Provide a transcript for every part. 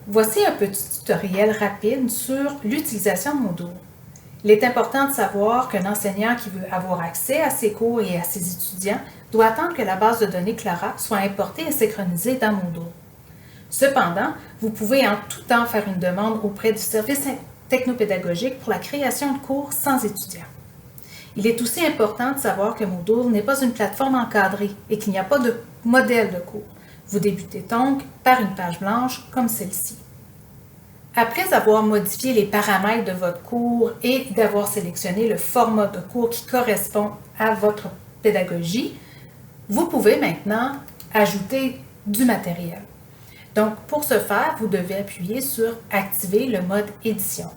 Voici un petit tutoriel rapide sur l'utilisation de Moodle. Il est important de savoir qu'un enseignant qui veut avoir accès à ses cours et à ses étudiants doit attendre que la base de données Clara soit importée et synchronisée dans Moodle. Cependant, vous pouvez en tout temps faire une demande auprès du service technopédagogique pour la création de cours sans étudiants. Il est aussi important de savoir que Moodle n'est pas une plateforme encadrée et qu'il n'y a pas de modèle de cours. Vous débutez donc par une page blanche comme celle-ci. Après avoir modifié les paramètres de votre cours et d'avoir sélectionné le format de cours qui correspond à votre pédagogie, vous pouvez maintenant ajouter du matériel. Donc, pour ce faire, vous devez appuyer sur « Activer le mode édition ».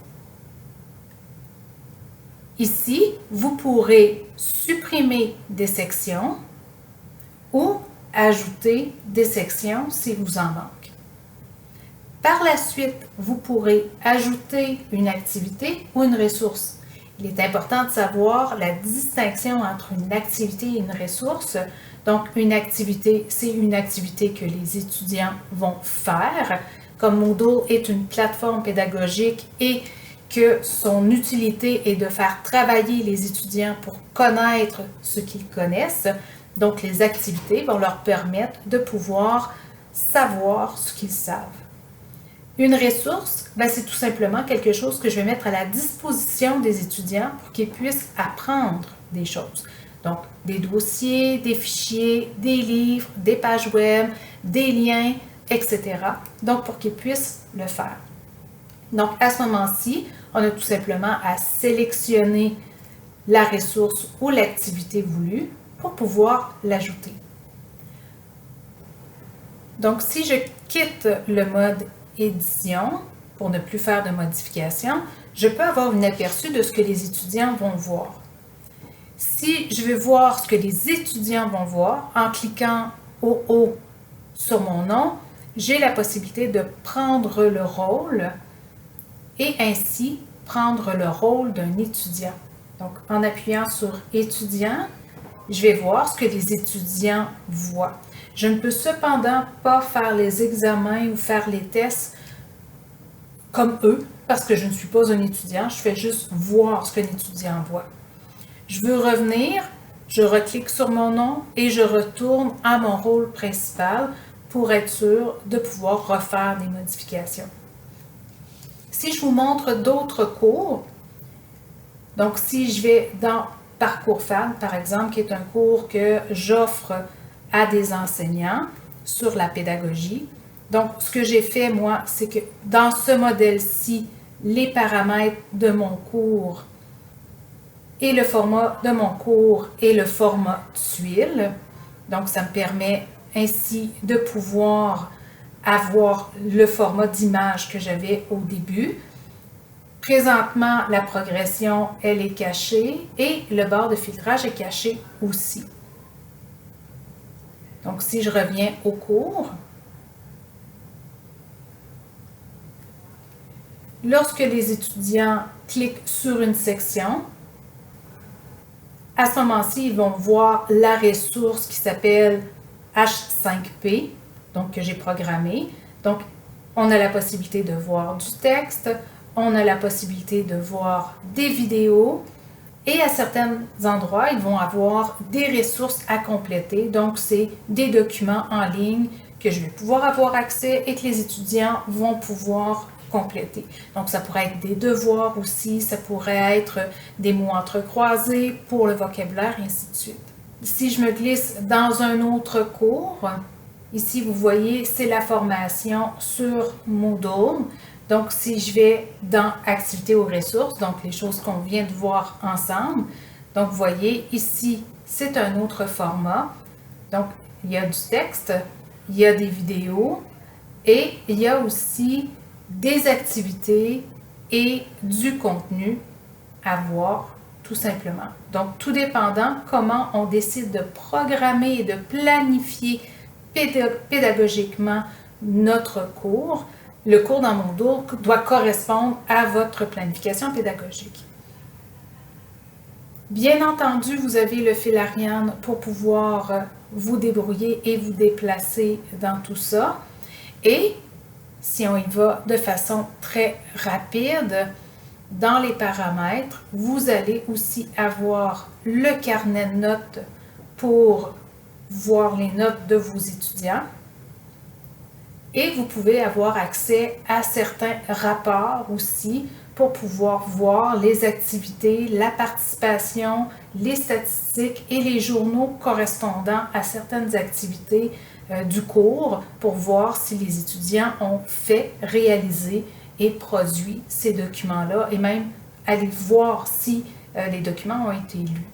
Ici, vous pourrez supprimer des sections ou ajouter des sections si vous en manque. Par la suite, vous pourrez ajouter une activité ou une ressource. Il est important de savoir la distinction entre une activité et une ressource. Donc, une activité, c'est une activité que les étudiants vont faire. Comme Moodle est une plateforme pédagogique et que son utilité est de faire travailler les étudiants pour connaître ce qu'ils connaissent. Donc, les activités vont leur permettre de pouvoir savoir ce qu'ils savent. Une ressource, c'est tout simplement quelque chose que je vais mettre à la disposition des étudiants pour qu'ils puissent apprendre des choses. Donc, des dossiers, des fichiers, des livres, des pages web, des liens, etc. Donc, pour qu'ils puissent le faire. Donc, à ce moment-ci, on a tout simplement à sélectionner la ressource ou l'activité voulue pour pouvoir l'ajouter. Donc, si je quitte le mode édition pour ne plus faire de modifications, je peux avoir un aperçu de ce que les étudiants vont voir. Si je veux voir ce que les étudiants vont voir, en cliquant au haut sur mon nom, j'ai la possibilité de prendre le rôle et ainsi prendre le rôle d'un étudiant. Donc, en appuyant sur « Étudiant », je vais voir ce que les étudiants voient. Je ne peux cependant pas faire les examens ou faire les tests comme eux, parce que je ne suis pas un étudiant, je fais juste voir ce qu'un étudiant voit. Je veux revenir, je reclique sur mon nom et je retourne à mon rôle principal pour être sûr de pouvoir refaire des modifications. Si je vous montre d'autres cours, donc si je vais dans Parcours FAD, par exemple, qui est un cours que j'offre à des enseignants sur la pédagogie. Donc, ce que j'ai fait, moi, c'est que dans ce modèle-ci, les paramètres de mon cours et le format de mon cours est le format tuile. Donc, ça me permet ainsi de pouvoir avoir le format d'image que j'avais au début. Présentement, la progression, elle est cachée et le barre de filtrage est caché aussi. Donc, si je reviens au cours, lorsque les étudiants cliquent sur une section, à ce moment-ci, ils vont voir la ressource qui s'appelle H5P, donc que j'ai programmée. Donc, on a la possibilité de voir du texte, on a la possibilité de voir des vidéos et à certains endroits, ils vont avoir des ressources à compléter. Donc, c'est des documents en ligne que je vais pouvoir avoir accès et que les étudiants vont pouvoir compléter. Donc, ça pourrait être des devoirs aussi, ça pourrait être des mots entrecroisés pour le vocabulaire, et ainsi de suite. Si je me glisse dans un autre cours, ici, vous voyez, c'est la formation sur Moodle. Donc, si je vais dans « Activités ou ressources », donc les choses qu'on vient de voir ensemble, donc vous voyez, ici, c'est un autre format. Donc, il y a du texte, il y a des vidéos et il y a aussi des activités et du contenu à voir tout simplement. Donc, tout dépendant comment on décide de programmer et de planifier pédagogiquement notre cours, le cours dans Moodle doit correspondre à votre planification pédagogique. Bien entendu, vous avez le fil Ariane pour pouvoir vous débrouiller et vous déplacer dans tout ça. Et si on y va de façon très rapide, dans les paramètres, vous allez aussi avoir le carnet de notes pour voir les notes de vos étudiants. Et vous pouvez avoir accès à certains rapports aussi pour pouvoir voir les activités, la participation, les statistiques et les journaux correspondant à certaines activités du cours pour voir si les étudiants ont fait, réalisé et produit ces documents-là et même aller voir si les documents ont été lus.